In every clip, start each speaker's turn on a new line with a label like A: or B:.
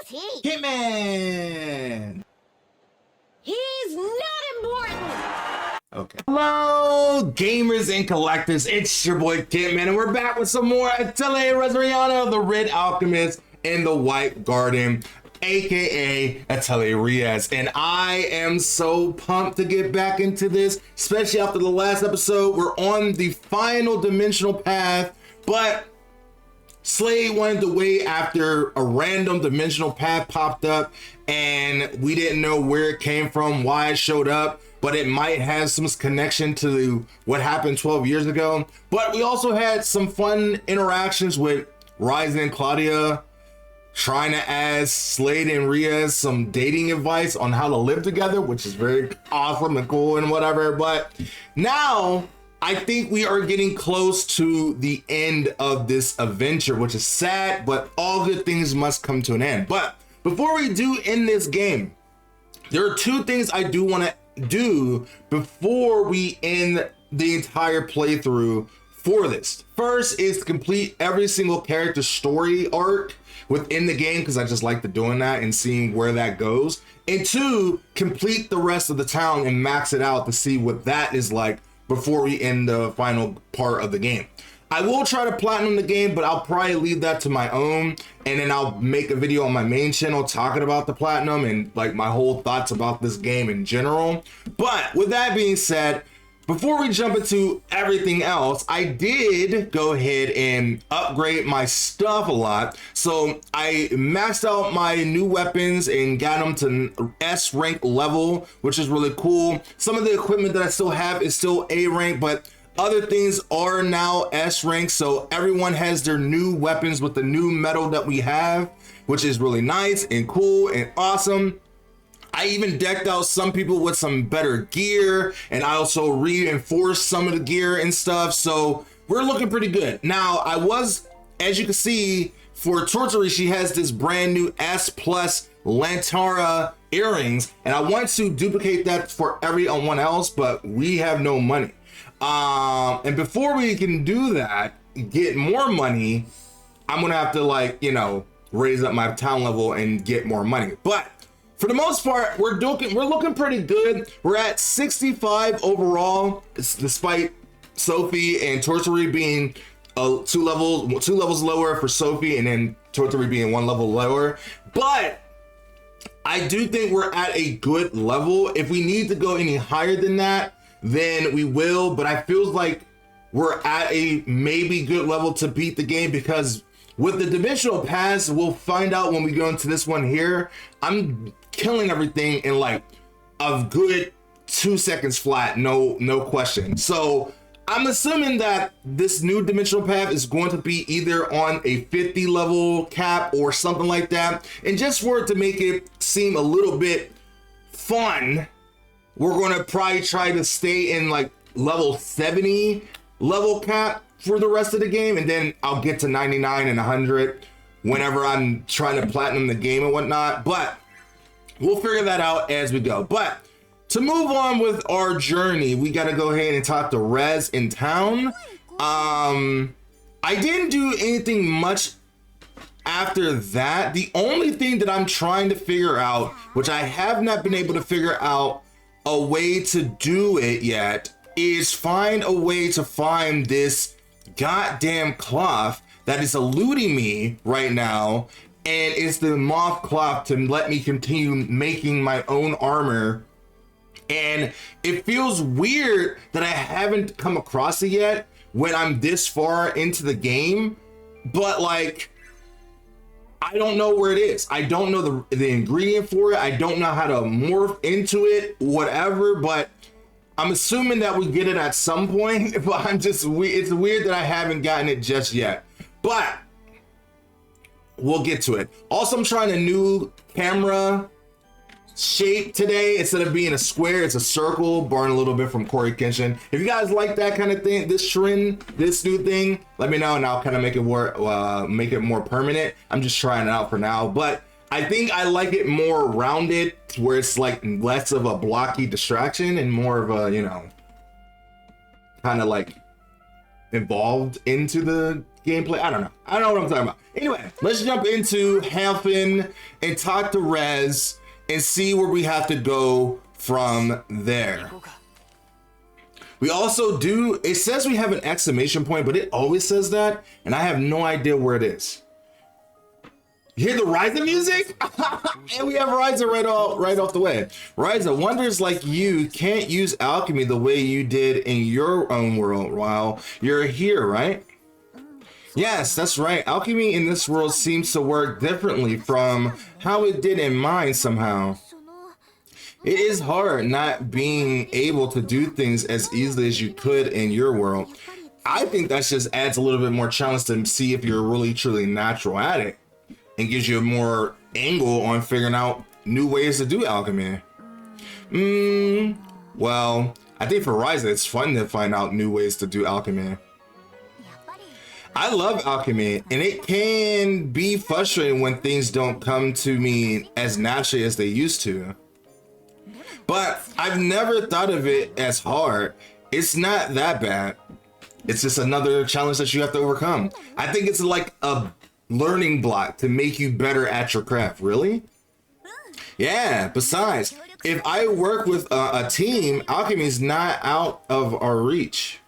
A: Who's he?
B: Hitman!
A: He's not important!
B: Okay. Hello, gamers and collectors. It's your boy Hitman, and we're back with some more Atelier Resleriana, the Red Alchemist in the White Garden, aka Atelier Res. And I am so pumped to get back into this, especially after the last episode. We're on the final dimensional path, but Slade wanted to wait after a random dimensional path popped up, and we didn't know where it came from, why it showed up, but it might have some connection to what happened 12 years ago. But we also had some fun interactions with Ryzen and Claudia, trying to ask Slade and Rhea some dating advice on how to live together, which is very awesome and cool and whatever. But now I think we are getting close to the end of this adventure, which is sad, but all good things must come to an end. But before we do end this game, there are two things I do want to do before we end the entire playthrough for this. First is to complete every single character story arc within the game, because I just like doing that and seeing where that goes. And two, complete the rest of the town and max it out to see what that is like before we end the final part of the game. I will try to platinum the game, but I'll probably leave that to my own, and then I'll make a video on my main channel talking about the platinum and like my whole thoughts about this game in general. But with that being said, before we jump into everything else, I did go ahead and upgrade my stuff a lot. So I maxed out my new weapons and got them to S rank level, which is really cool. Some of the equipment that I still have is still A rank, but other things are now S rank. So everyone has their new weapons with the new metal that we have, which is really nice and cool and awesome. I even decked out some people with some better gear, and I also reinforced some of the gear and stuff. So we're looking pretty good. Now, I was, as you can see, for Tortori, she has this brand new S Plus Lantara earrings, and I want to duplicate that for everyone else, but we have no money. And before we can do that, get more money, I'm gonna have to, like, you know, raise up my town level and get more money. But for the most part, we're looking pretty good. We're at 65 overall, despite Sophie and Tortori being two levels lower for Sophie, and then Tortori being one level lower. But I do think we're at a good level. If we need to go any higher than that, then we will. But I feel like we're at a maybe good level to beat the game, because with the dimensional pass, we'll find out when we go into this one here, I'm killing everything in like a good 2 seconds flat, no question. So I'm assuming that this new dimensional path is going to be either on a 50 level cap or something like that. And just for it to make it seem a little bit fun, we're going to probably try to stay in like level 70 level cap for the rest of the game, and then I'll get to 99 and 100 whenever I'm trying to platinum the game and whatnot. But we'll figure that out as we go. But to move on with our journey, we got to go ahead and talk to Rez in town. I didn't do anything much after that. The only thing that I'm trying to figure out, which I have not been able to figure out a way to do it yet, is find a way to find this goddamn cloth that is eluding me right now, and it's the moth cloth to let me continue making my own armor. And it feels weird that I haven't come across it yet when I'm this far into the game, but like, I don't know where it is. I don't know the ingredient for it. I don't know how to morph into it, whatever, but I'm assuming that we get it at some point. But it's weird that I haven't gotten it just yet, but we'll get to it. Also, I'm trying a new camera shape today. Instead of being a square, it's a circle, borrowing a little bit from Corey Kenshin. If you guys like that kind of thing, this trend, this new thing, let me know and I'll kind of make it more permanent. I'm just trying it out for now, but I think I like it more rounded, where it's like less of a blocky distraction and more of a, you know, kind of like involved into the gameplay. I don't know. I don't know what I'm talking about. Anyway, let's jump into Halfin and talk to Rez and see where we have to go from there. We also do, it says we have an exclamation point, but it always says that, and I have no idea where it is. You hear the Ryza music? And we have Ryza right off the way. Ryza, wonders like you can't use alchemy the way you did in your own world while you're here, right? Yes, that's right. Alchemy in this world seems to work differently from how it did in mine somehow. It is hard not being able to do things as easily as you could in your world. I think that just adds a little bit more challenge to see if you're really truly natural at it, and gives you a more angle on figuring out new ways to do alchemy. Well, I think for Ryza, it's fun to find out new ways to do alchemy. I love alchemy, and it can be frustrating when things don't come to me as naturally as they used to. But I've never thought of it as hard. It's not that bad. It's just another challenge that you have to overcome. I think it's like a learning block to make you better at your craft. Really? Yeah, besides, if I work with a team, alchemy is not out of our reach.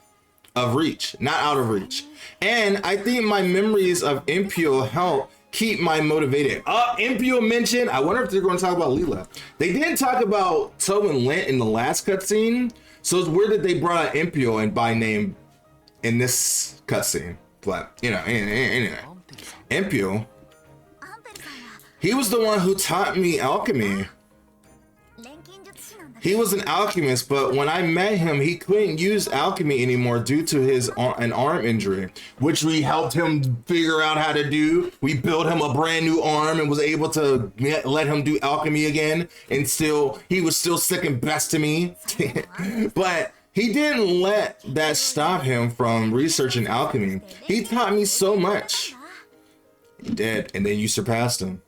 B: Not out of reach. And I think my memories of Impio help keep my motivated. Impio mentioned, I wonder if they're going to talk about Leela. They didn't talk about Toe and Lint in the last cutscene, so it's weird that they brought out Impio and by name in this cutscene. But, you know, anyway. Impio, he was the one who taught me alchemy. He was an alchemist, but when I met him, he couldn't use alchemy anymore due to an arm injury, which we helped him figure out how to do. We built him a brand new arm and was able to let him do alchemy again. And he was still second best to me. But he didn't let that stop him from researching alchemy. He taught me so much. He did, and then you surpassed him.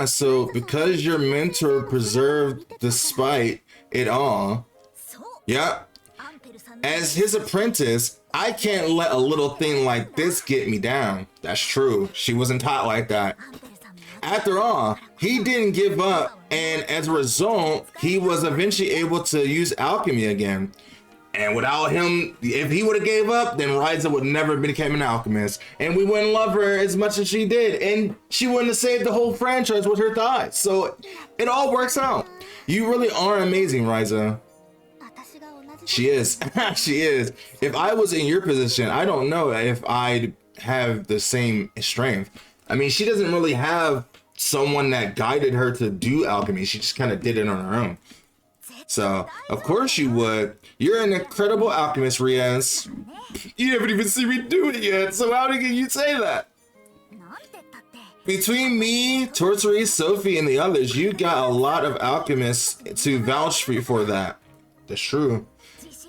B: So because your mentor preserved despite it all. Yep. As his apprentice, I can't let a little thing like this get me down. That's true. She wasn't taught like that. After all, he didn't give up, and as a result, he was eventually able to use alchemy again. And without him, if he would have gave up, then Ryza would never have become an alchemist. And we wouldn't love her as much as she did. And she wouldn't have saved the whole franchise with her thighs. So it all works out. You really are amazing, Ryza. She is. She is. If I was in your position, I don't know if I'd have the same strength. I mean, she doesn't really have someone that guided her to do alchemy. She just kind of did it on her own. So, of course you would. You're an incredible alchemist, Riaz. You haven't even seen me do it yet, so how can you say that? Between me, Tortori, Sophie, and the others, you got a lot of alchemists to vouch for that. That's true.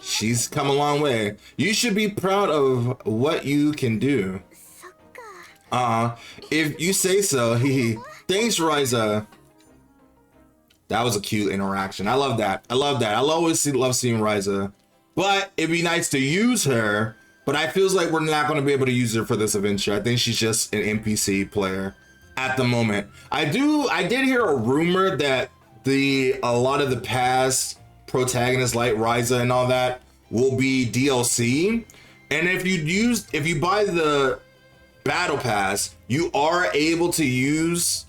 B: She's come a long way. You should be proud of what you can do. If you say so. Thanks, Ryza. That was a cute interaction. I love that. I love that. I'll always love seeing Ryza. But it'd be nice to use her. But I feels like we're not going to be able to use her for this adventure. I think she's just an NPC player at the moment. I did hear a rumor that a lot of the past protagonists like Ryza and all that will be DLC. And if you buy the battle pass, you are able to use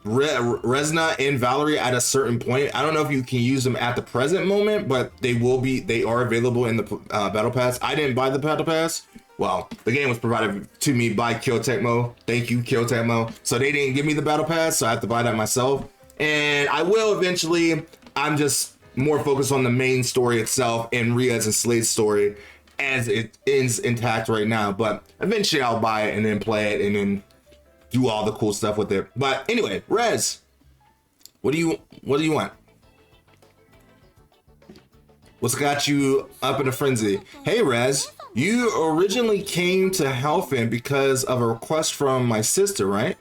B: Resna and Valerie at a certain point. I don't know if you can use them at the present moment, but they are available in the battle pass. I didn't buy the battle pass. Well, the game was provided to me by Kyo Tecmo. Thank you, Kyo Tecmo. So they didn't give me the battle pass, so I have to buy that myself. And I will eventually. I'm just more focused on the main story itself and Riaz and Slade's story as it is intact right now. But eventually I'll buy it and then play it and then do all the cool stuff with it. But anyway, Rez, what do you want? What's got you up in a frenzy? Hey Rez, you originally came to Helfin because of a request from my sister, right?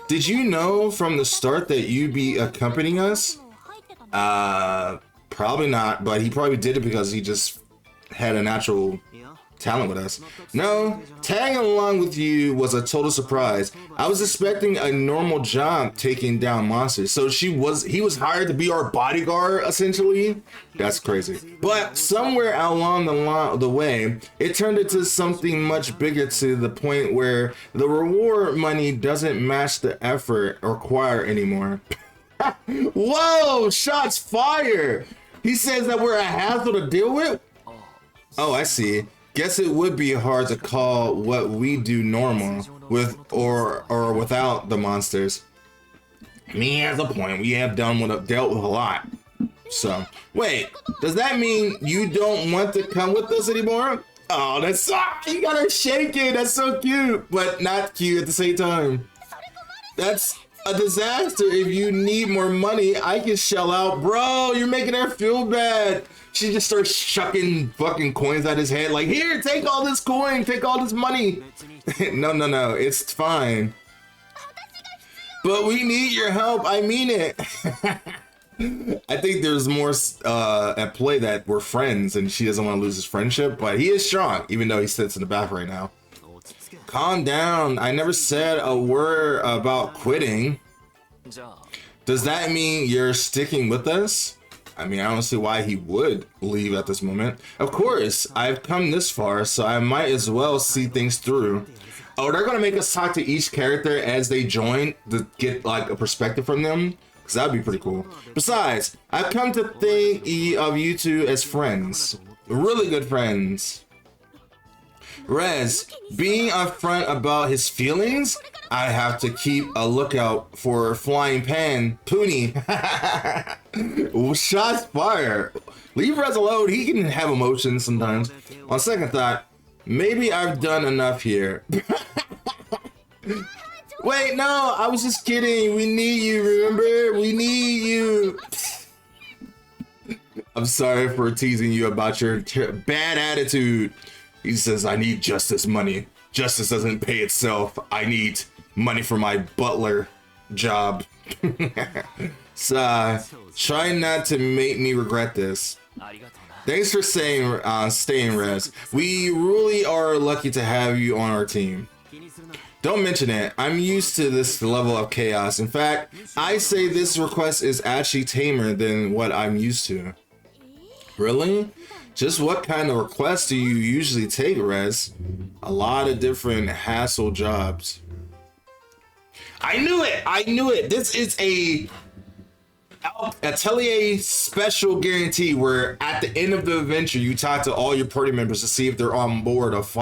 B: Did you know from the start that you'd be accompanying us? Probably not, but he probably did it because he just had a natural talent with us. No, tagging along with you was a total surprise. I was expecting a normal job taking down monsters. So he was hired to be our bodyguard, essentially. That's crazy. But somewhere along the way, it turned into something much bigger to the point where the reward money doesn't match the effort required anymore. Whoa, shots fired. He says that we're a hassle to deal with? Oh, I see. Guess it would be hard to call what we do normal with or without the monsters. Me has a point. We have dealt with a lot. So, wait, does that mean you don't want to come with us anymore? Oh, that's you got her shaking. That's so cute, but not cute at the same time. That's a disaster. If you need more money, I can shell out. Bro, you're making her feel bad. She just starts chucking fucking coins at his head like, here, take all this coin, take all this money. No, it's fine. But we need your help, I mean it. I think there's more at play that we're friends and she doesn't want to lose his friendship, but he is strong, even though he sits in the back right now. Calm down, I never said a word about quitting. Does that mean you're sticking with us? I mean, I don't see why he would leave at this moment. Of course, I've come this far, so I might as well see things through. Oh, they're gonna make us talk to each character as they join to get like a perspective from them? Because that'd be pretty cool. Besides, I've come to think of you two as friends. Really good friends. Rez, being upfront about his feelings, I have to keep a lookout for Flying Pan Poonie. Shots fired. Leave Rez alone. He can have emotions sometimes. On second thought, maybe I've done enough here. Wait, no, I was just kidding. We need you, remember? We need you. I'm sorry for teasing you about your bad attitude. He says, I need justice money. Justice doesn't pay itself. I need money for my butler job. So, try not to make me regret this. Thanks for staying, Rez. We really are lucky to have you on our team. Don't mention it. I'm used to this level of chaos. In fact, I say this request is actually tamer than what I'm used to. Really? Just what kind of requests do you usually take, Rez? A lot of different hassle jobs. I knew it. This is a Atelier special guarantee where at the end of the adventure, you talk to all your party members to see if they're on board of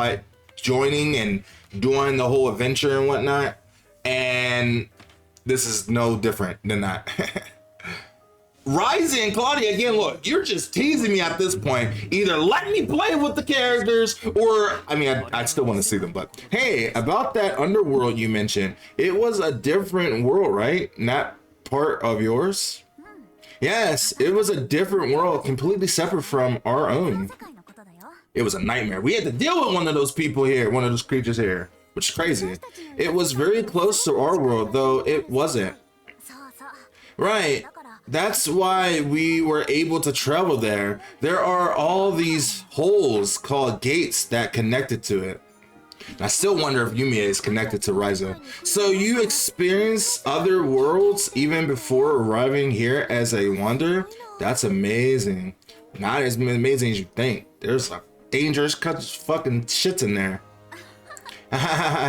B: joining and doing the whole adventure and whatnot. And this is no different than that. Ryza and Claudia, again, look, you're just teasing me at this point. Either let me play with the characters or, I mean, I still want to see them, but hey, about that underworld you mentioned, it was a different world, right? Not part of yours? Yes, it was a different world, completely separate from our own. It was a nightmare. We had to deal with one of those people here, one of those creatures here, which is crazy. It was very close to our world, though it wasn't. Right. That's why we were able to travel there. There are all these holes called gates that connected to it. I still wonder if Yumiya is connected to Ryza. So you experience other worlds even before arriving here as a wanderer? That's amazing. Not as amazing as you think. There's like dangerous fucking shit in there.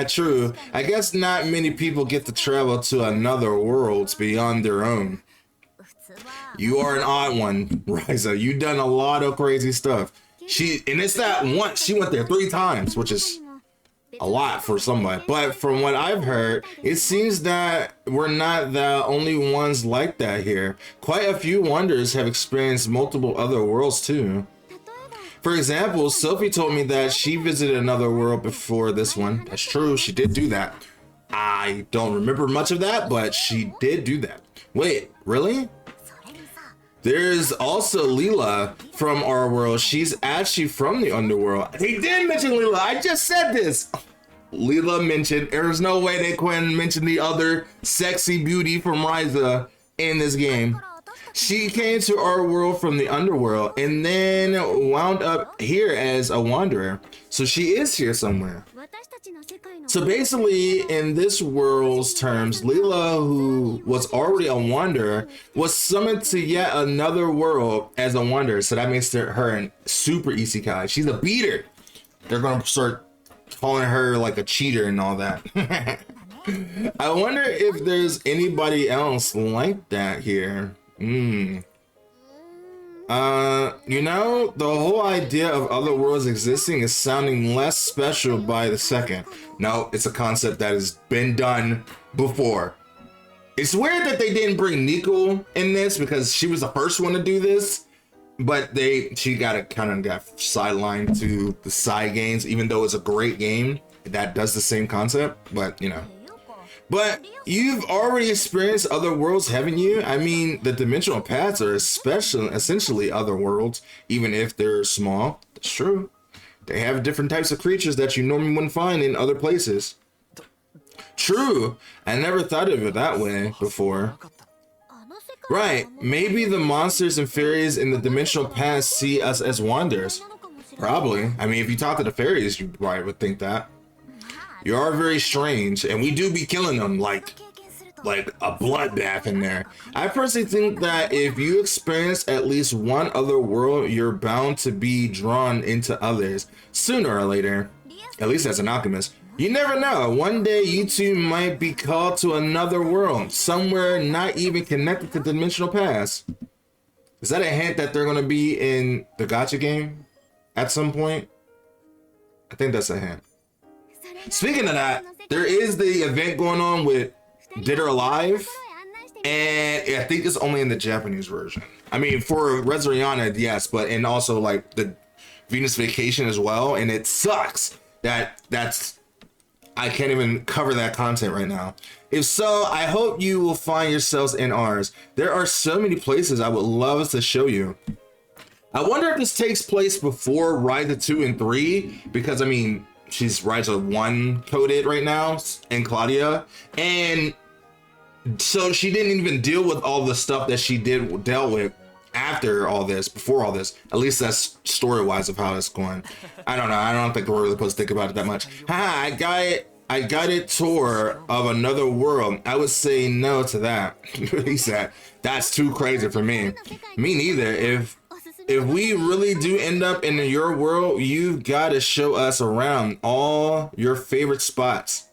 B: True. I guess not many people get to travel to another world beyond their own. You are an odd one, Ryza. You've done a lot of crazy stuff. And it's that once. She went there 3 times, which is a lot for somebody. But from what I've heard, it seems that we're not the only ones like that here. Quite a few wanderers have experienced multiple other worlds too. For example, Sophie told me that she visited another world before this one. That's true, she did do that. I don't remember much of that, but she did do that. Wait, really? There's also Leela from our world. She's actually from the underworld. They did mention Leela. I just said this. Leela mentioned, there's no way they couldn't mention the other sexy beauty from Ryza in this game. She came to our world from the underworld and then wound up here as a wanderer. So she is here somewhere. So basically, in this world's terms, Leela, who was already a wanderer, was summoned to yet another world as a wanderer. So that makes her a super isekai. She's a beater. They're going to start calling her like a cheater and all that. I wonder if there's anybody else like that here. You know, the whole idea of other worlds existing is sounding less special by the second. No, it's a concept that has been done before. It's weird that they didn't bring Nico in this because she was the first one to do this, but she got sidelined to the side games, even though it's a great game that does the same concept, but you know. But you've already experienced other worlds, haven't you? I mean, the dimensional paths are essentially other worlds, even if they're small. That's true. They have different types of creatures that you normally wouldn't find in other places. True. I never thought of it that way before. Right. Maybe the monsters and fairies in the dimensional paths see us as wanderers. Probably. I mean, if you talk to the fairies, you probably would think that. You are very strange, and we do be killing them like a bloodbath in there. I personally think that if you experience at least one other world, you're bound to be drawn into others sooner or later. At least as an alchemist. You never know. One day you two might be called to another world, somewhere not even connected to dimensional paths. Is that a hint that they're going to be in the gacha game at some point? I think that's a hint. Speaking of that, there is the event going on with Dead or Alive, and I think it's only in the Japanese version. I mean, for Resleriana, yes, but and also like the Venus Vacation as well, and it sucks that's I can't even cover that content right now. If so, I hope you will find yourselves in ours. There are so many places I would love to show you. I wonder if this takes place before Ride 2 and 3, because I mean, she's Ryza 1 coded right now, and Claudia, and so she didn't even deal with all the stuff that she dealt with after all this, before all this. At least that's story-wise of how it's going. I don't know. I don't think we're really supposed to think about it that much. I got a tour of another world. I would say no to that. He said, that's too crazy for me. Me neither. If we really do end up in your world, you've got to show us around all your favorite spots.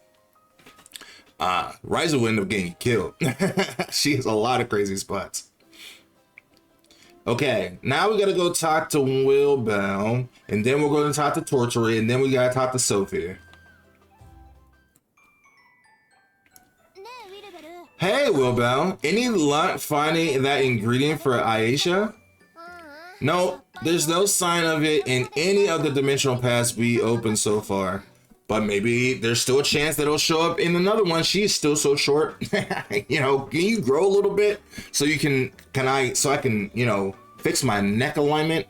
B: Ryza will end up getting killed. She has a lot of crazy spots. Okay, now we got to go talk to Wilbell, and then we're going to talk to Tortori, and then we got to talk to Sophie. Hey, Wilbell, any luck finding that ingredient for Aisha? No, there's no sign of it in any of the dimensional paths we opened so far. But maybe there's still a chance that it'll show up in another one. She's still so short. You know, can you grow a little bit so you can I can, you know, fix my neck alignment?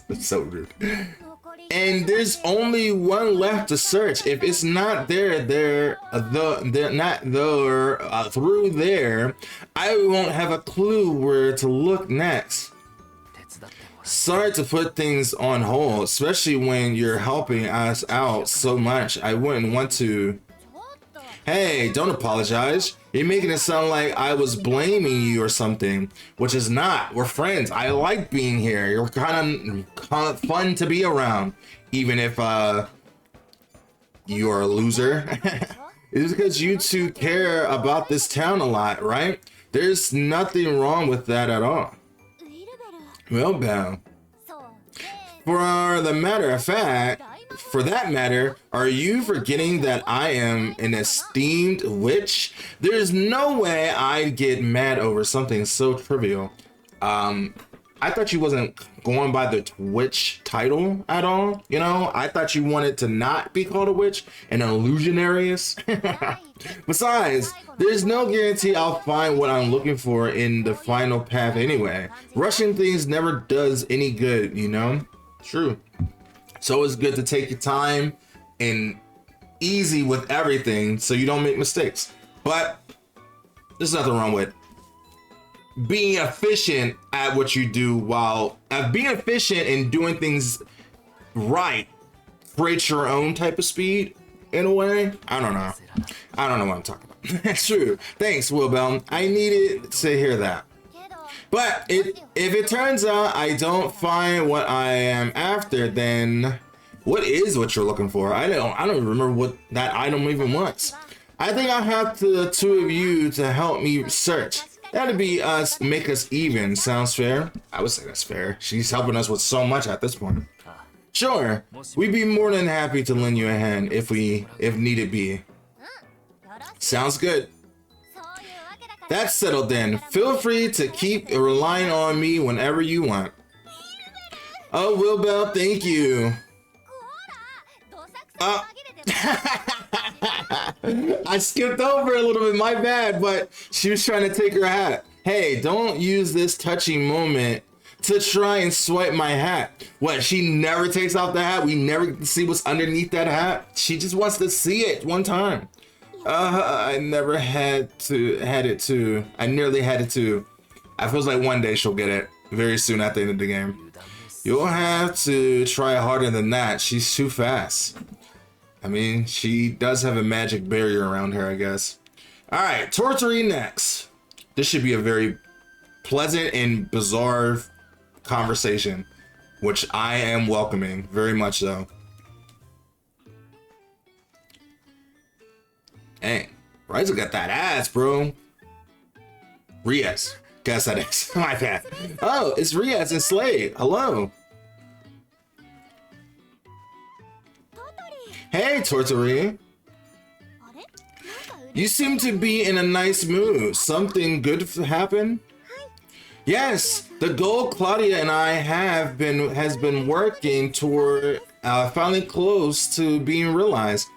B: That's so rude. And there's only one left to search. If it's not there, they're not there through there, I won't have a clue where to look next. Sorry to put things on hold, especially when you're helping us out so much. I wouldn't want to. Hey, don't apologize. You're making it sound like I was blaming you or something, which is not. We're friends. I like being here. You're kind of fun to be around, even if you're a loser. It's because you two care about this town a lot, right? There's nothing wrong with that at all. Well, Belle, for that matter, are you forgetting that I am an esteemed witch? There's no way I'd get mad over something so trivial. I thought you wasn't going by the witch title at all, you know? I thought you wanted to not be called a witch, an illusionarius. Besides, there's no guarantee I'll find what I'm looking for in the final path anyway. Rushing things never does any good, you know? True. It's always good to take your time and easy with everything so you don't make mistakes. But there's nothing wrong with being efficient at what you do, while being efficient and doing things right creates your own type of speed in a way. I don't know what I'm talking about. That's true. Thanks, Wilbell. I needed to hear that. But if it turns out I don't find what I am after, then what is what you're looking for? I don't even remember what that item even was. I think I'll have the two of you to help me search. That'd be us, make us even. Sounds fair? I would say that's fair. She's helping us with so much at this point. Sure, we'd be more than happy to lend you a hand if needed be. Sounds good. That's settled then. Feel free to keep relying on me whenever you want. Oh, Wilbell, thank you. I skipped over a little bit, my bad, but she was trying to take her hat. Hey, don't use this touching moment to try and swipe my hat. What, she never takes off the hat? We never get to see what's underneath that hat? She just wants to see it one time. I never had it too. I nearly had it too. I feels like one day she'll get it very soon at the end of the game. You'll have to try harder than that. She's too fast. I mean, she does have a magic barrier around her, I guess. All right, Tortori next. This should be a very pleasant and bizarre conversation, which I am welcoming, very much so. Dang, Ryza got that ass, bro. Riaz, guess that is. My bad. Oh, it's Riaz and Slade. Hello. Hey, Tortori. You seem to be in a nice mood. Something good happen? Yes, the goal Claudia and I has been working toward finally close to being realized.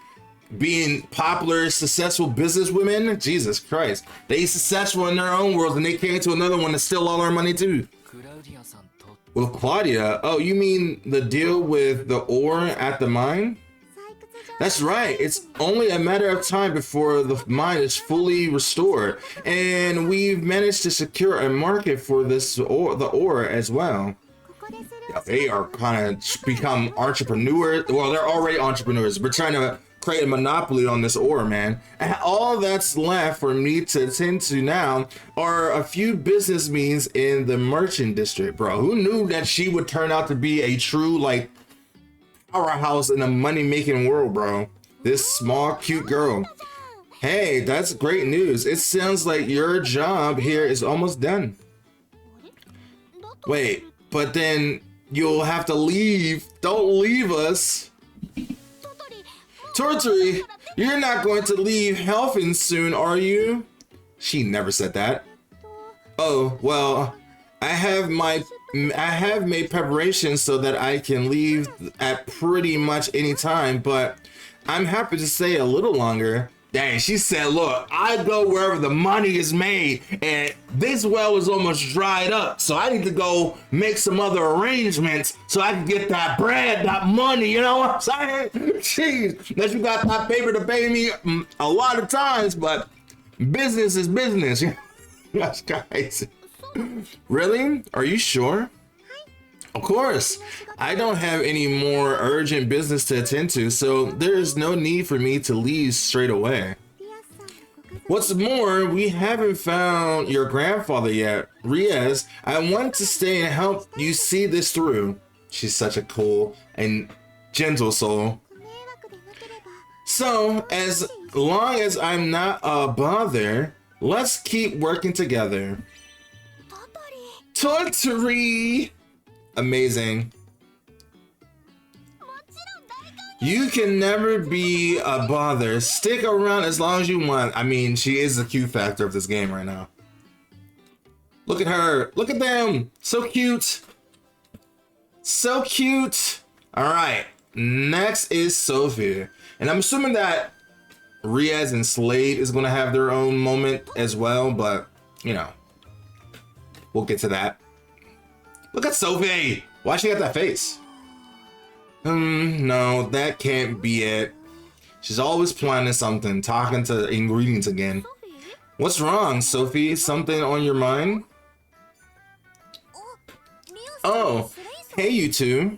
B: Being popular, successful businesswomen, Jesus Christ. They successful in their own world and they came to another one to steal all our money too. With Claudia? Oh, you mean the deal with the ore at the mine? That's right. It's only a matter of time before the mine is fully restored, and we've managed to secure a market for this ore, the ore as well. Yeah, they are kind of become entrepreneurs. Well, they're already entrepreneurs. We're trying to create a monopoly on this ore, man. And all that's left for me to attend to now are a few business meetings in the merchant district, bro. Who knew that she would turn out to be a true, like, powerhouse in the money-making world, bro? This small, cute girl. Hey, that's great news. It sounds like your job here is almost done. Wait, but then you'll have to leave. Don't leave us. Tortori, you're not going to leave Helfin soon, are you? She never said that. Oh, well, I have made preparations so that I can leave at pretty much any time, but I'm happy to stay a little longer. Dang, she said, look, I go wherever the money is made, and this well is almost dried up, so I need to go make some other arrangements so I can get that bread, that money, you know what I'm saying? Jeez, unless you got that paper to pay me a lot of times, but business is business. That's crazy. Really? Are you sure? Of course. I don't have any more urgent business to attend to, so there's no need for me to leave straight away. What's more, we haven't found your grandfather yet. Riaz, I want to stay and help you see this through. She's such a cool and gentle soul. So, as long as I'm not a bother, let's keep working together. Tortori! Amazing. You can never be a bother. Stick around as long as you want. I mean, she is the Q factor of this game right now. Look at her. Look at them. So cute. So cute. All right. Next is Sophie. And I'm assuming that Riaz and Slade is going to have their own moment as well. But, you know, we'll get to that. Look at Sophie. Why she got that face? No, that can't be it. She's always planning something, talking to ingredients again. What's wrong, Sophie? Something on your mind? Oh, hey you two.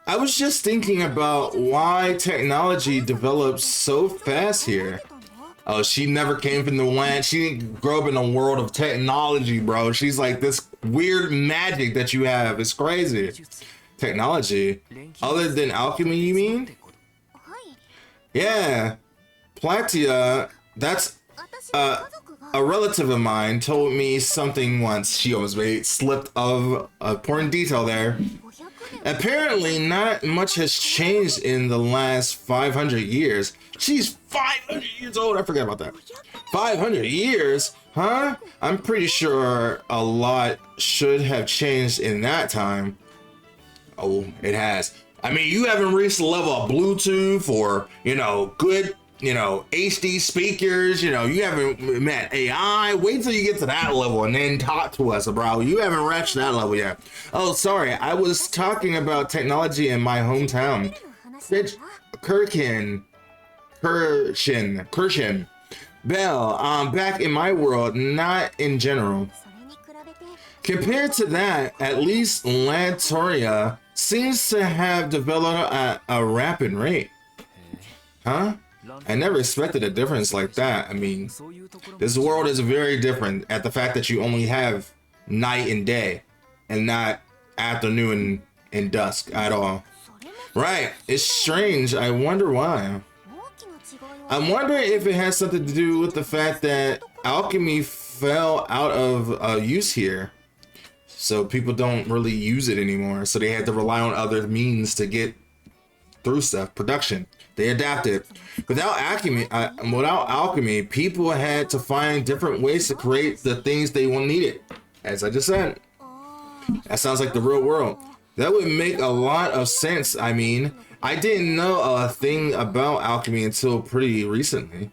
B: I was just thinking about why technology develops so fast here. Oh, she never came from the land. She didn't grow up in a world of technology, bro. She's like this weird magic that you have. It's crazy. Technology. Other than alchemy, you mean? Yeah. Platia, that's a relative of mine told me something once. She almost slipped of a important detail there. Apparently, not much has changed in the last 500 years. She's 500 years old. I forgot about that. 500 years? Huh? I'm pretty sure a lot should have changed in that time. Oh, it has. I mean, you haven't reached the level of Bluetooth or, good, HD speakers. You haven't met AI. Wait till you get to that level and then talk to us, bro. You haven't reached that level yet. Oh, sorry. I was talking about technology in my hometown. Kirshin. Bell, back in my world, not in general. Compared to that, at least Lantoria seems to have developed at a rapid rate. Huh? I never expected a difference like that. I mean, this world is very different at the fact that you only have night and day and not afternoon and dusk at all. Right, it's strange. I wonder why. I'm wondering if it has something to do with the fact that alchemy fell out of use here. So people don't really use it anymore. So they had to rely on other means to get through stuff. Production. They adapted. Without alchemy, people had to find different ways to create the things they needed. As I just said. That sounds like the real world. That would make a lot of sense. I mean, I didn't know a thing about alchemy until pretty recently.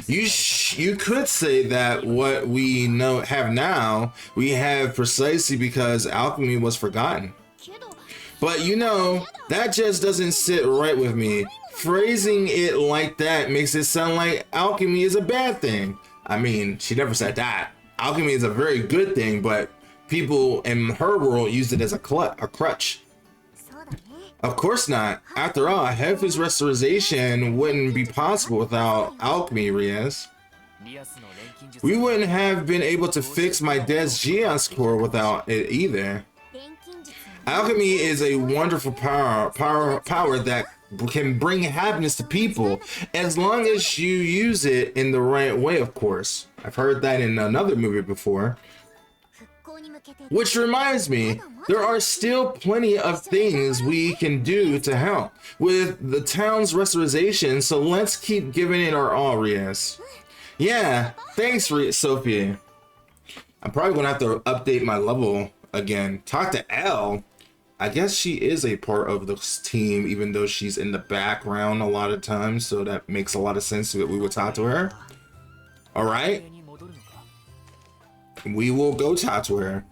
B: You could say that what we have now, we have precisely because alchemy was forgotten. But that just doesn't sit right with me. Phrasing it like that makes it sound like alchemy is a bad thing. I mean, she never said that. Alchemy is a very good thing, but people in her world used it as a crutch. Of course not. After all, Hefe's restoration wouldn't be possible without alchemy, Riaz. We wouldn't have been able to fix my dad's Geon's core without it either. Alchemy is a wonderful power that can bring happiness to people as long as you use it in the right way, of course. I've heard that in another movie before. Which reminds me, there are still plenty of things we can do to help with the town's restoration, so let's keep giving it our all, Riaz. Yeah, thanks, Sophie. I'm probably gonna have to update my level again. Talk to Elle. I guess she is a part of this team, even though she's in the background a lot of times, so that makes a lot of sense that we would talk to her. All right. We will go talk to her.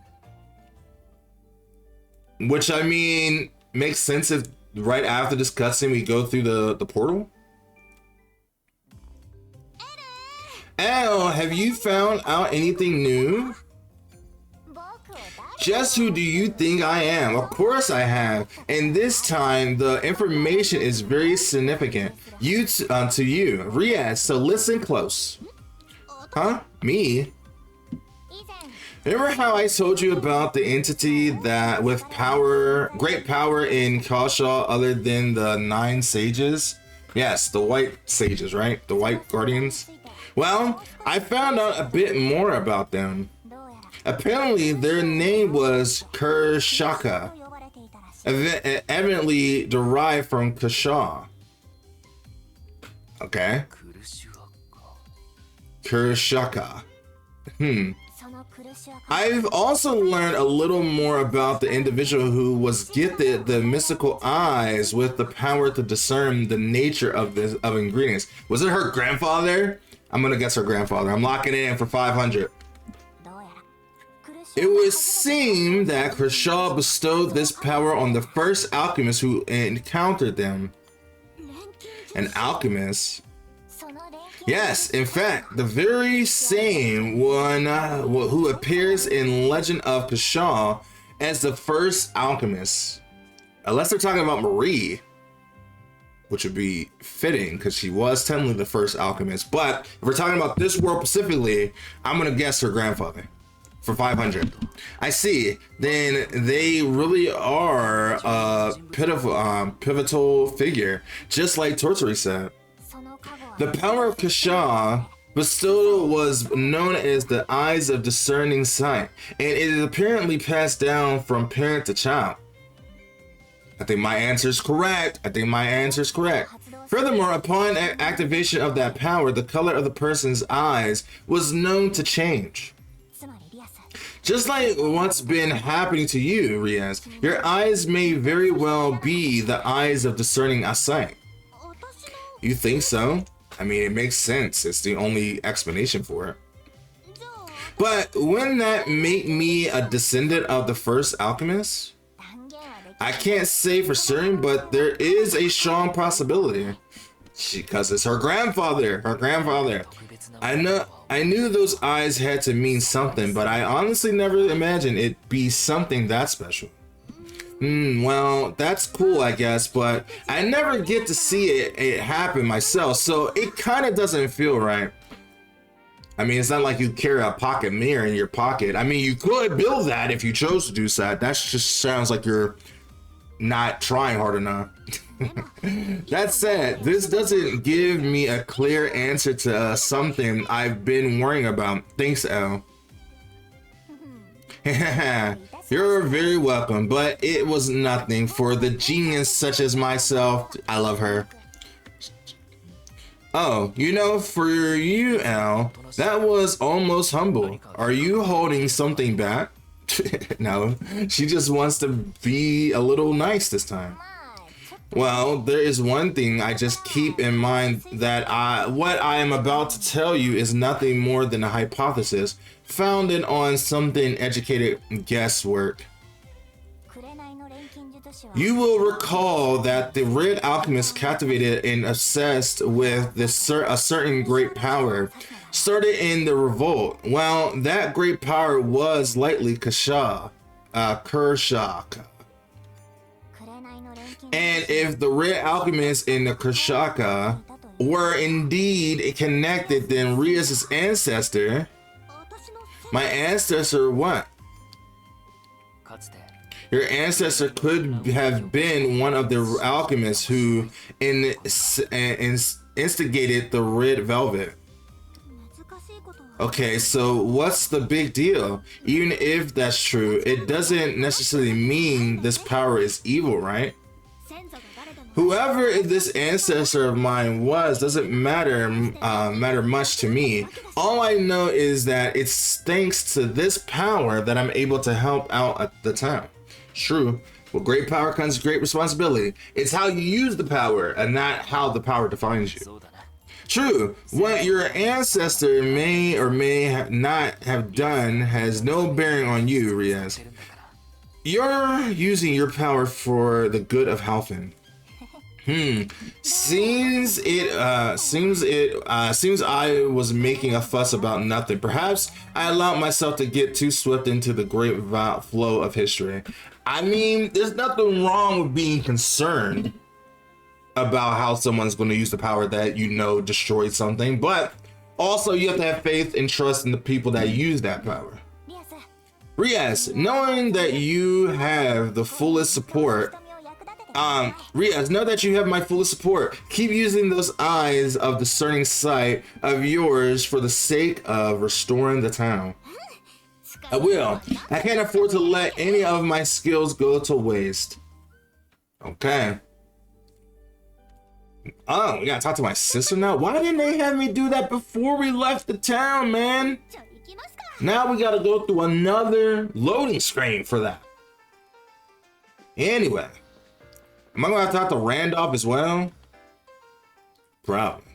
B: Which, I mean, makes sense if right after this cutscene we go through the portal. Elle, have you found out anything new? Just who do you think I am? Of course I have. And this time, the information is very significant. To you, Riaz, so listen close. Huh? Me? Remember how I told you about the entity that with great power in Kasha other than the 9 sages? Yes, the white sages, right? The white guardians? Well, I found out a bit more about them. Apparently, their name was Kurshaka, evidently derived from Kasha. Okay. Kurshaka. I've also learned a little more about the individual who was gifted the mystical eyes with the power to discern the nature of ingredients. Was it her grandfather? I'm gonna guess her grandfather. I'm locking it in for 500. It would seem that Kershaw bestowed this power on the first alchemist who encountered them. An alchemist? Yes, in fact, the very same one who appears in Legend of Kashaw as the first alchemist. Unless they're talking about Marie, which would be fitting because she was technically the first alchemist. But if we're talking about this world specifically, I'm gonna guess her grandfather for 500. I see. Then they really are a pivotal figure, just like Tortori said. The power of Kashaw bestowed was known as the eyes of discerning sight, and it is apparently passed down from parent to child. I think my answer is correct. Furthermore, upon activation of that power, the color of the person's eyes was known to change. Just like what's been happening to you, Riaz, your eyes may very well be the eyes of discerning sight. You think so? I mean, it makes sense. It's the only explanation for it. But wouldn't that make me a descendant of the first alchemist? I can't say for certain, but there is a strong possibility. Because it's her grandfather. I knew those eyes had to mean something, but I honestly never imagined it'd be something that special. Well, that's cool, I guess, but I never get to see it happen myself, so it kind of doesn't feel right. I mean, it's not like you carry a pocket mirror in your pocket. I mean, you could build that if you chose to do that. That just sounds like you're not trying hard enough. That said, this doesn't give me a clear answer to something I've been worrying about. Thanks, Elle. You're very welcome, but it was nothing for the genius such as myself. I love her. Oh, you know, for you, Elle, that was almost humble. Are you holding something back? No, she just wants to be a little nice this time. Well, there is one thing I just keep in mind, that what I am about to tell you is nothing more than a hypothesis founded on something educated guesswork. You will recall that the Red Alchemist, captivated and obsessed with a certain great power, started in the revolt. Well, that great power was likely Kershak. And if the Red Alchemist and the Kershaka were indeed connected, then Riaz's ancestor, my ancestor what? Your ancestor could have been one of the alchemists who instigated the red velvet. Okay, so what's the big deal? Even if that's true, it doesn't necessarily mean this power is evil, right? Whoever this ancestor of mine was doesn't matter much to me. All I know is that it's thanks to this power that I'm able to help out at the town. True. With great power comes great responsibility. It's how you use the power and not how the power defines you. True. What your ancestor may or may not have done has no bearing on you, Riaz. You're using your power for the good of Halfin. Seems I was making a fuss about nothing. Perhaps I allowed myself to get too swept into the great flow of history. I mean, there's nothing wrong with being concerned about how someone's going to use the power that you know destroyed something, but also you have to have faith and trust in the people that use that power. Riaz, knowing that you have the fullest support, Riaz, know that you have my fullest support. Keep using those eyes of discerning sight of yours for the sake of restoring the town. I will. I can't afford to let any of my skills go to waste. Okay. Oh, we gotta talk to my sister now? Why didn't they have me do that before we left the town, man? Now we gotta go through another loading screen for that. Anyway. Am I gonna have to talk to Randolph as well? Probably.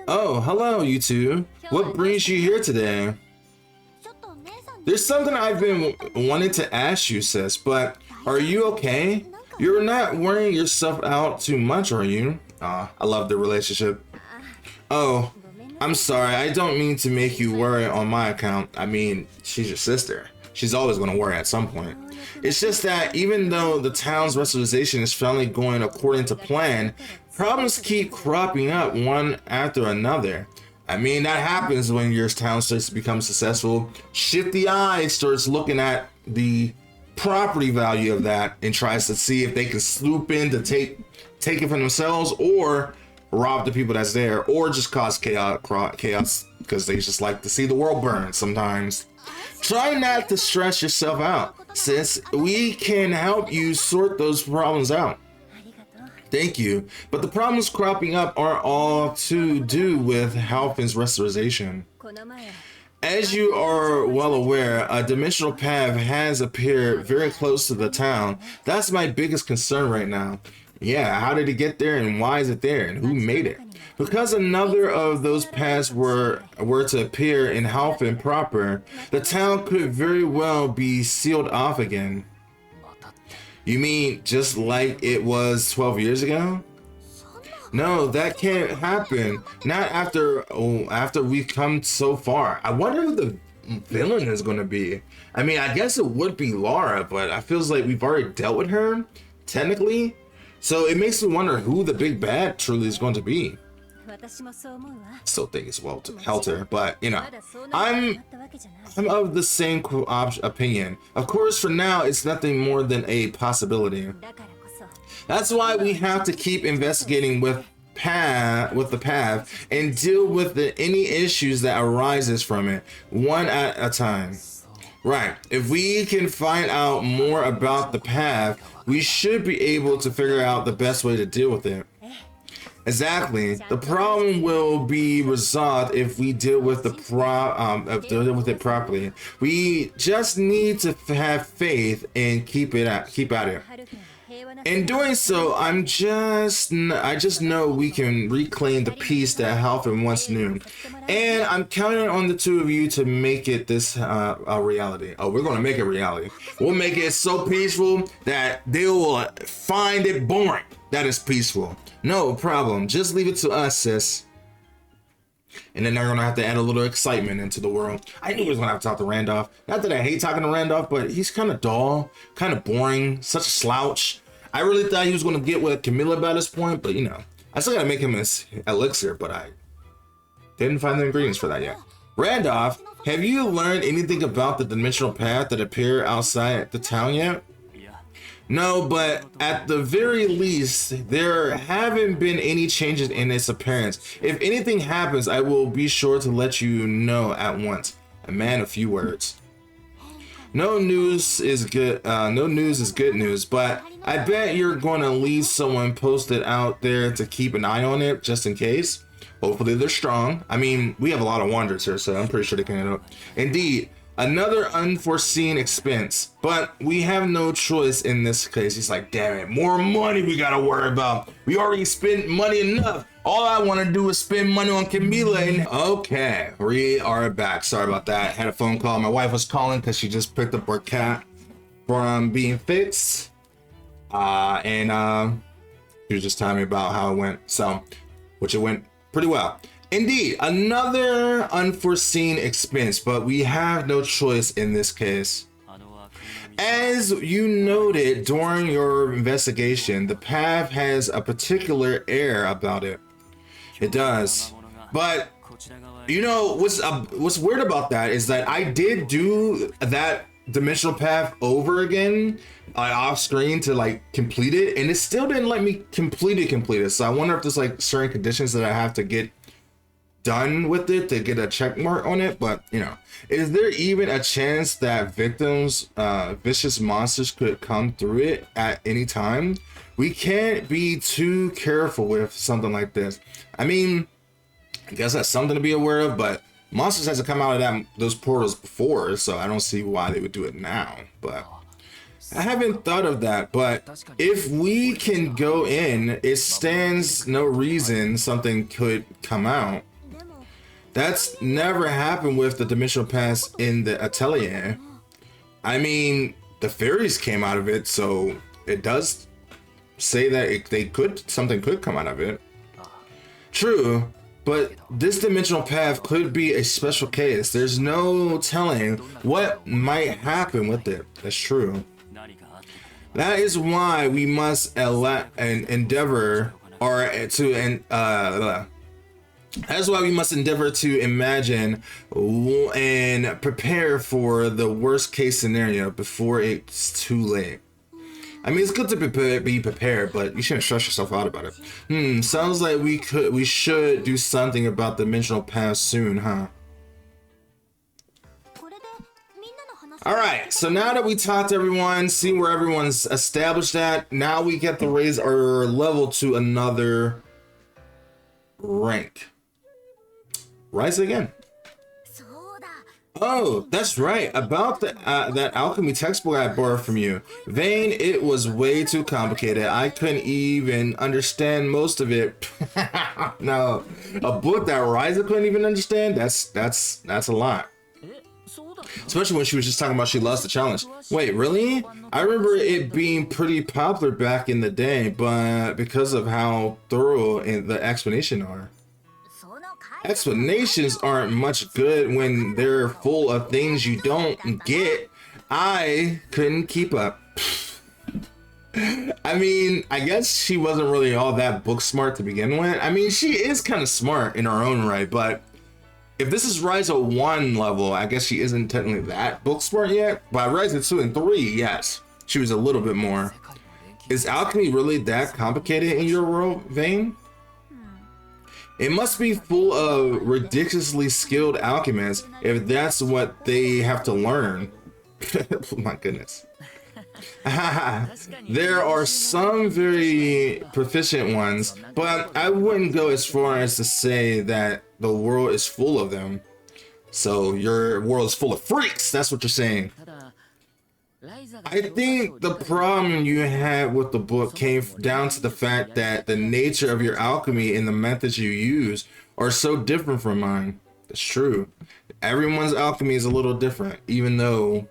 B: Oh, hello, you two. What brings you here today? There's something I've been wanting to ask you, sis, but are you okay? You're not wearing yourself out too much, are you? I love the relationship. Oh, I'm sorry. I don't mean to make you worry on my account. I mean, she's your sister. She's always going to worry at some point. It's just that even though the town's restoration is finally going according to plan, problems keep cropping up one after another. I mean, that happens when your town starts to become successful. Shifty Eye starts looking at the property value of that and tries to see if they can swoop in to take it for themselves, or rob the people that's there, or just cause chaos because they just like to see the world burn sometimes. Try not to stress yourself out, sis. We can help you sort those problems out. Thank you. But the problems cropping up are all to do with Halfin's restoration. As you are well aware, a dimensional path has appeared very close to the town. That's my biggest concern right now. Yeah, how did it get there and why is it there and who made it? Because another of those paths were to appear in Halfin proper, the town could very well be sealed off again. You mean just like it was 12 years ago? No, that can't happen. Not after we've come so far. I wonder who the villain is going to be. I mean, I guess it would be Laura, but I feels like we've already dealt with her, technically. So it makes me wonder who the big bad truly is going to be. Still think it's Helter, but you know, I'm of the same opinion. Of course, for now, it's nothing more than a possibility. That's why we have to keep investigating with the path and deal with any issues that arises from it, one at a time. Right. If we can find out more about the path, we should be able to figure out the best way to deal with it. Exactly. The problem will be resolved if we deal with it properly. We just need to have faith and keep at it. In doing so, I just know we can reclaim the peace that Halfin once knew, and I'm counting on the two of you to make it a reality. Oh, we're gonna make it reality. We'll make it so peaceful that they will find it boring that it's peaceful. No problem. Just leave it to us, sis. And then they're gonna have to add a little excitement into the world. I knew he was gonna have to talk to Randolph. Not that I hate talking to Randolph, but he's kind of dull, kind of boring, such a slouch. I really thought he was gonna get with Camilla by this point, but you know, I still gotta make him his elixir, but I didn't find the ingredients for that yet. Randolph, have you learned anything about the dimensional path that appeared outside the town yet? No, but at the very least, there haven't been any changes in its appearance. If anything happens, I will be sure to let you know at once. A man of few words. No news is good. No news is good news, but I bet you're going to leave someone posted out there to keep an eye on it just in case. Hopefully they're strong. I mean, we have a lot of wanderers here, so I'm pretty sure they can handle it. Indeed. Another unforeseen expense, but we have no choice in this case. He's like, damn it, more money we gotta worry about. We already spent money enough. All I want to do is spend money on Camila. And okay, we are back. Sorry about that. Had a phone call. My wife was calling because she just picked up her cat from being fixed. And she was just telling me about how it went. So, which it went pretty well. Indeed, another unforeseen expense, but we have no choice in this case. As you noted during your investigation, the path has a particular air about it. It does. But, you know, what's weird about that is that I did do that dimensional path over again off screen to like complete it, and it still didn't let me complete it. So I wonder if there's like certain conditions that I have to get done with it to get a check mark on it. But you know, is there even a chance that victims, vicious monsters could come through it at any time? We can't be too careful with something like this. I mean, I guess that's something to be aware of, but monsters hasn't come out of those portals before, so I don't see why they would do it now. But I haven't thought of that. But if we can go in, it stands no reason something could come out. That's never happened with the dimensional pass in the Atelier. I mean, the fairies came out of it, so it does say that something could come out of it. True, but this dimensional path could be a special case. There's no telling what might happen with it. That's true. That is why we must endeavor to imagine and prepare for the worst case scenario before it's too late. I mean, it's good to be prepared, but you shouldn't stress yourself out about it. Sounds like we should do something about the dimensional path soon, huh? Alright, so now that we talked to everyone, see where everyone's established at, now we get to raise our level to another rank. Rise again. Oh, that's right. About that alchemy textbook I borrowed from you. Vane, it was way too complicated. I couldn't even understand most of it. No, a book that Ryza couldn't even understand? That's a lot. Especially when she was just talking about she lost the challenge. Wait, really? I remember it being pretty popular back in the day, but because of how thorough the explanations are. Explanations aren't much good when they're full of things you don't get. I couldn't keep up. I mean, I guess she wasn't really all that book smart to begin with. I mean, she is kind of smart in her own right, but if this is Ryza 1 level, I guess she isn't technically that book smart yet. But Ryza 2 and 3, yes, she was a little bit more. Is alchemy really that complicated in your world, Vane? It must be full of ridiculously skilled alchemists if that's what they have to learn. Oh my goodness. There are some very proficient ones, but I wouldn't go as far as to say that the world is full of them. So your world is full of freaks, that's what you're saying. I think the problem you had with the book came down to the fact that the nature of your alchemy and the methods you use are so different from mine. That's true. Everyone's alchemy is a little different, even though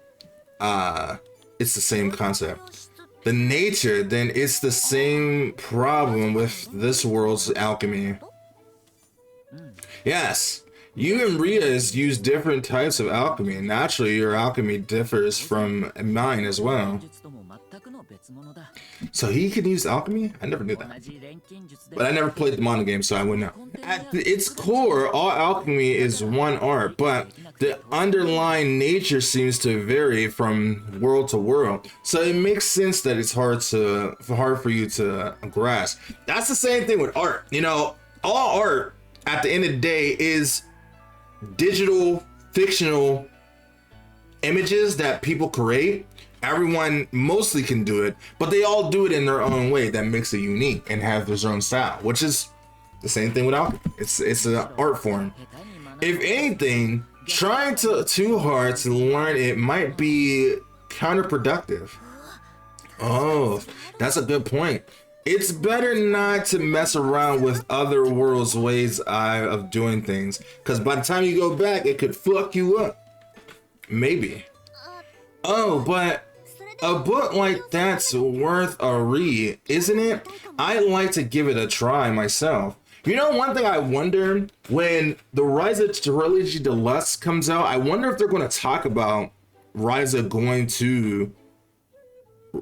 B: it's the same concept. The nature, then it's the same problem with this world's alchemy. Yes. You and Rias use different types of alchemy. Naturally, your alchemy differs from mine as well. So he can use alchemy? I never knew that. But I never played the mono game, so I wouldn't know. At its core, all alchemy is one art, but the underlying nature seems to vary from world to world. So it makes sense that it's hard for you to grasp. That's the same thing with art. You know, all art, at the end of the day, is digital, fictional images that people create. Everyone mostly can do it, but they all do it in their own way that makes it unique and have their own style, which is the same thing with alchemy. It's an art form. If anything, trying too hard to learn it might be counterproductive. Oh, that's a good point. It's better not to mess around with other worlds' ways of doing things, because by the time you go back, it could fuck you up. Maybe. Oh, but a book like that's worth a read, isn't it? I'd like to give it a try myself. You know, one thing I wonder, when the Ryza Trilogy Deluxe comes out, I wonder if they're going to talk about Ryza going to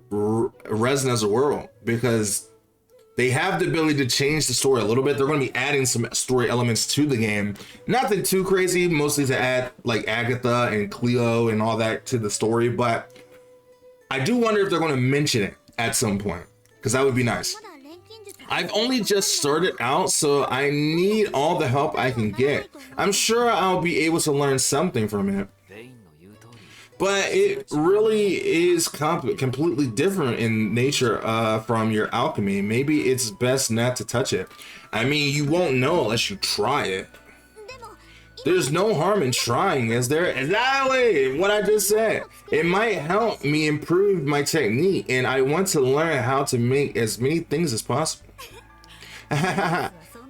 B: Resin as a world, because they have the ability to change the story a little bit. They're going to be adding some story elements to the game. Nothing too crazy, mostly to add like Agatha and Cleo and all that to the story. But I do wonder if they're going to mention it at some point, because that would be nice. I've only just started out, so I need all the help I can get. I'm sure I'll be able to learn something from it. But it really is completely different in nature from your alchemy. Maybe it's best not to touch it. I mean, you won't know unless you try it. There's no harm in trying, is there? Exactly what I just said. It might help me improve my technique, and I want to learn how to make as many things as possible.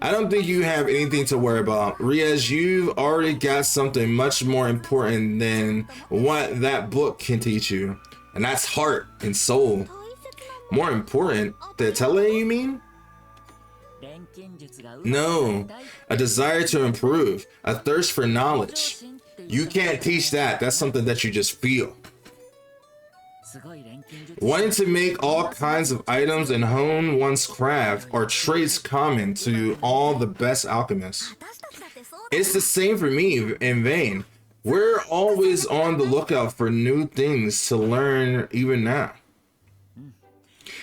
B: I don't think you have anything to worry about. Riaz, you've already got something much more important than what that book can teach you. And that's heart and soul. More important? The Atelier, you mean? No, a desire to improve, a thirst for knowledge. You can't teach that. That's something that you just feel. Wanting to make all kinds of items and hone one's craft are traits common to all the best alchemists. It's the same for me in Vane. We're always on the lookout for new things to learn even now.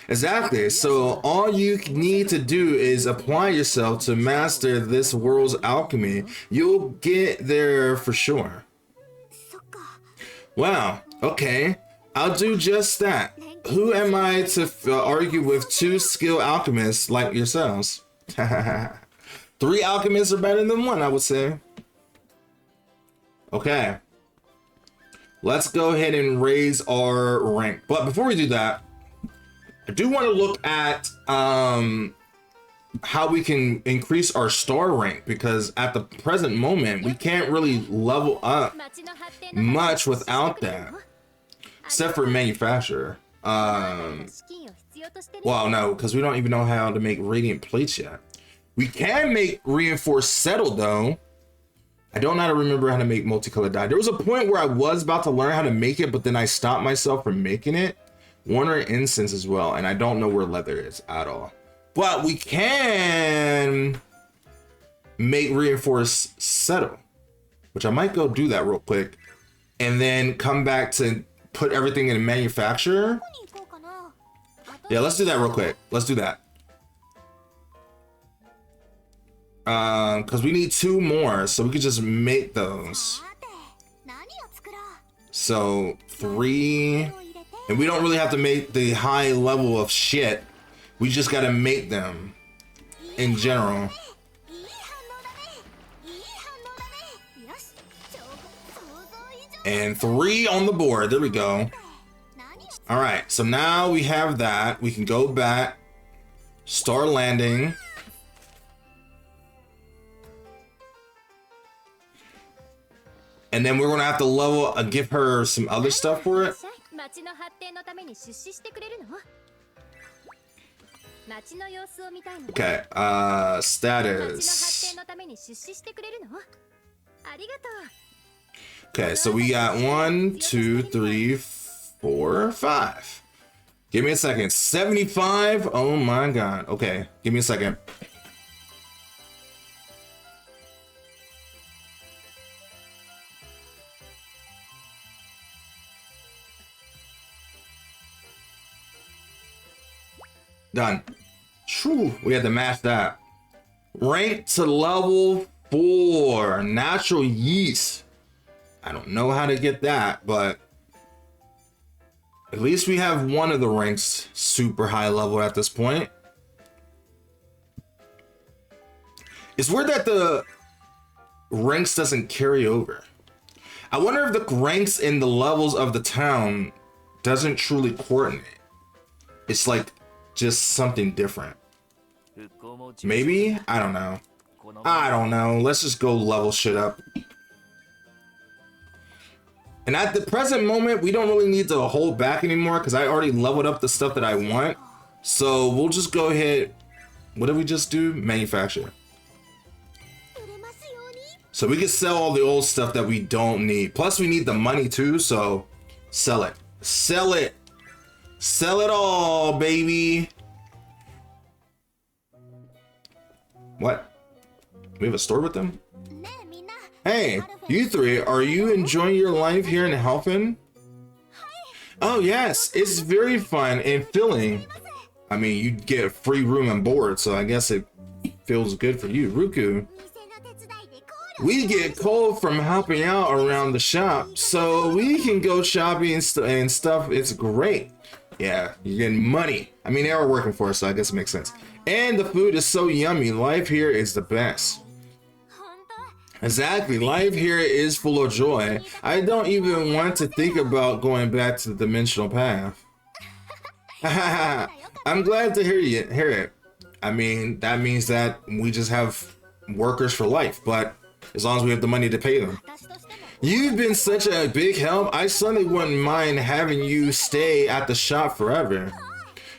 B: Exactly, so all you need to do is apply yourself to master this world's alchemy. You'll get there for sure. Wow, okay. I'll do just that. Who am I to argue with two skilled alchemists like yourselves? 3 alchemists are better than 1, I would say. Okay. Let's go ahead and raise our rank. But before we do that, I do want to look at how we can increase our star rank, because at the present moment, we can't really level up much without that. Except for manufacturer. Well, no, because we don't even know how to make radiant plates yet. We can make reinforced settle though. I don't know how to remember how to make multicolored dye. There was a point where I was about to learn how to make it, but then I stopped myself from making it. Water and incense as well, and I don't know where leather is at all. But we can make reinforced settle, which I might go do that real quick, and then come back to put everything in a manufacturer. Yeah, let's do that real quick. Let's do that. Because we need 2 more, so we could just make those. So 3, and we don't really have to make the high level of shit. We just gotta make them in general. And 3 on the board. There we go. All right, so now we have that. We can go back, start landing. And then we're gonna have to level, give her some other stuff for it. Okay, status. Okay, so we got 1, 2, 3, 4, 5. Give me a second. 75. Oh my god. Okay, give me a second. Done. Whew, we had to match that. Rank to level 4. Natural yeast. I don't know how to get that, but at least we have one of the ranks super high level at this point. It's weird that the ranks doesn't carry over. I wonder if the ranks in the levels of the town doesn't truly coordinate. It's like just something different. Maybe? I don't know. I don't know. Let's just go level shit up. And at the present moment, we don't really need to hold back anymore because I already leveled up the stuff that I want. So we'll just go ahead. What did we just do? Manufacture. So we can sell all the old stuff that we don't need. Plus we need the money too, so sell it. Sell it. Sell it all, baby. What? We have a store with them? Hey, you 3, are you enjoying your life here in Helfen? Oh yes, it's very fun and filling. I mean, you get free room and board, so I guess it feels good for you. Ruku, we get cold from helping out around the shop, so we can go shopping and stuff. It's great. Yeah, you're getting money. I mean, they are working for us, so I guess it makes sense. And the food is so yummy. Life here is the best. Exactly, life here is full of joy. I don't even want to think about going back to the dimensional path. I'm glad to hear it. I mean, that means that we just have workers for life, but as long as we have the money to pay them. You've been such a big help. I certainly wouldn't mind having you stay at the shop forever.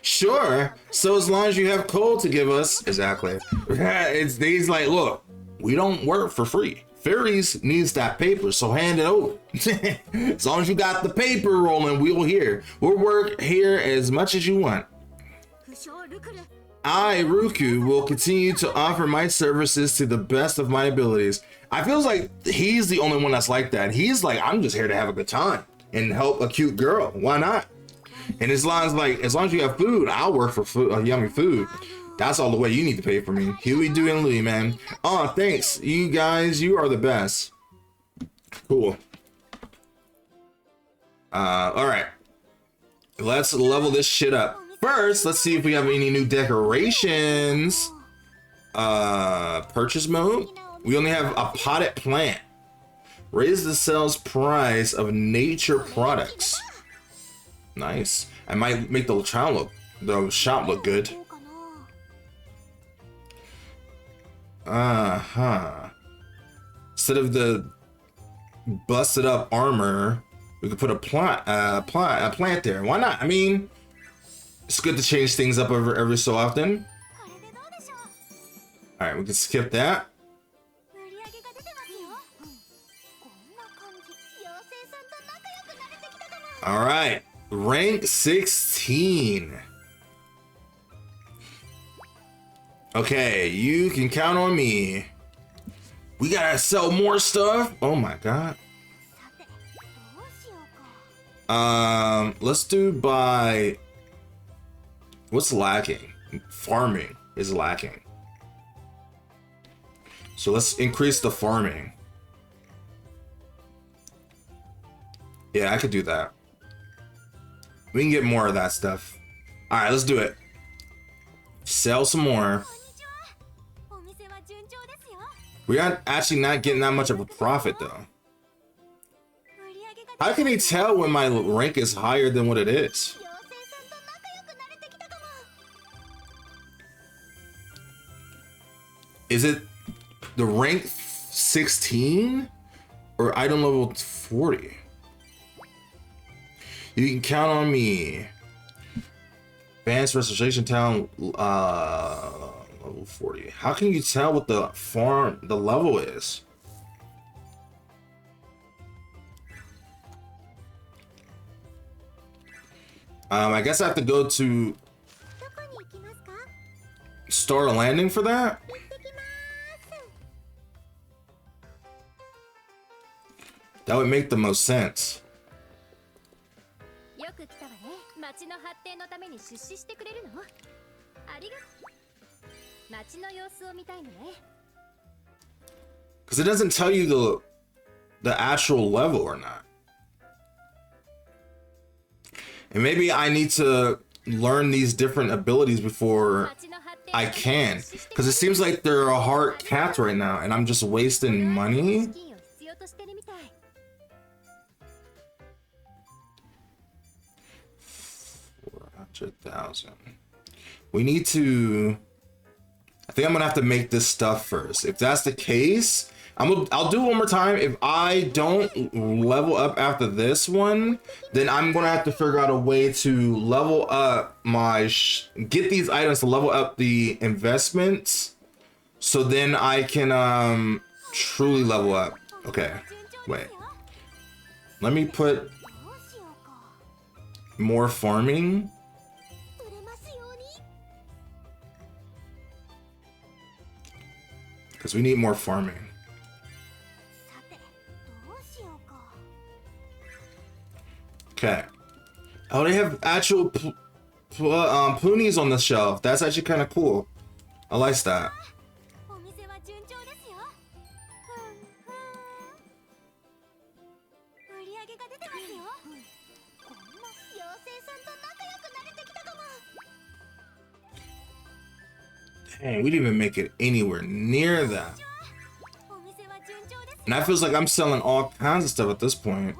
B: Sure. So as long as you have coal to give us. Exactly. He's like, look, we don't work for free. Fairies needs that paper, so hand it over. As long as you got the paper rolling, we'll work here as much as you want. I, Ruku, will continue to offer my services to the best of my abilities. I feel like he's the only one that's like that. He's like, I'm just here to have a good time and help a cute girl. Why not? And as long as you have food, I'll work for food, yummy food. That's all the way you need to pay for me. Huey, Dewey, and Louie, man. Oh, thanks. You guys, you are the best. Cool. All right. Let's level this shit up. First, let's see if we have any new decorations. Purchase mode. We only have a potted plant. Raise the sales price of nature products. Nice. I might make the shop look good. Instead of the busted up armor, we could put a plant there. Why not? I mean, it's good to change things up every so often. All right, we can skip that. All right, rank 16. Okay, you can count on me. We gotta sell more stuff. Oh my god. Let's do by. What's lacking? Farming is lacking. So let's increase the farming. Yeah, I could do that. We can get more of that stuff. All right, let's do it. Sell some more. We're actually not getting that much of a profit though. How can he tell when my rank is higher than what it is? Is it the rank 16 or item level 40? You can count on me. Advanced Restoration Town, level 40. How can you tell what the level is? I guess I have to go to Star Landing for that. That would make the most sense. Because it doesn't tell you the actual level or not. And maybe I need to learn these different abilities before I can. Because it seems like there are hard caps right now and I'm just wasting money. 400,000. We need to. I think I'm gonna have to make this stuff first. If that's the case, I'll do it one more time. If I don't level up after this one, then I'm gonna have to figure out a way to level up my get these items to level up the investments, so then I can truly level up. Okay, wait. Let me put more farming. Because we need more farming. Okay. Oh, they have actual ponies on the shelf. That's actually kind of cool. I like that. Dang, we didn't even make it anywhere near that. And that feels like I'm selling all kinds of stuff at this point.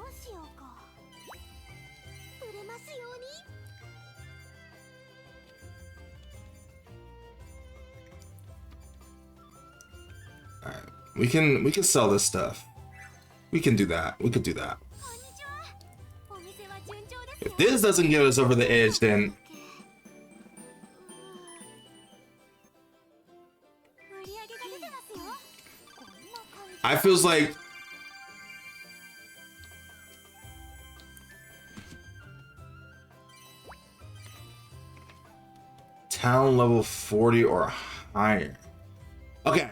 B: Alright, we can sell this stuff. We can do that. We could do that. If this doesn't get us over the edge, then I feels like town level 40 or higher. Okay,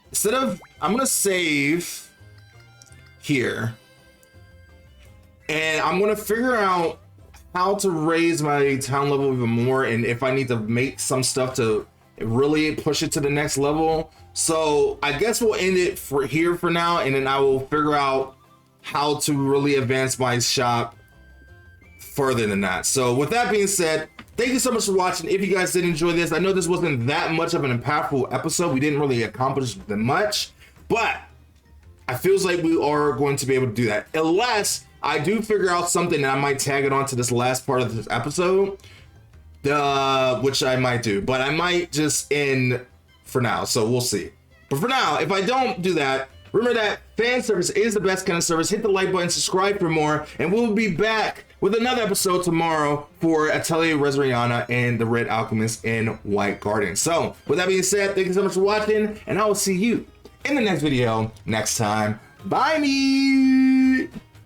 B: instead of, I'm gonna save here and I'm gonna figure out how to raise my town level even more, and if I need to make some stuff to really push it to the next level. So I guess we'll end it for here for now, and then I will figure out how to really advance my shop further than that. So with that being said, thank you so much for watching. If you guys did enjoy this, I know this wasn't that much of an impactful episode. We didn't really accomplish that much, but I feels like we are going to be able to do that. Unless I do figure out something and I might tag it onto this last part of this episode, which I might do, but I might just end for now. So we'll see. But for now, if I don't do that, remember that fan service is the best kind of service. Hit the like button, subscribe for more, and we'll be back with another episode tomorrow for Atelier Resleriana and the Red Alchemist in White Garden. So with that being said, thank you so much for watching, and I will see you in the next video next time. Bye me.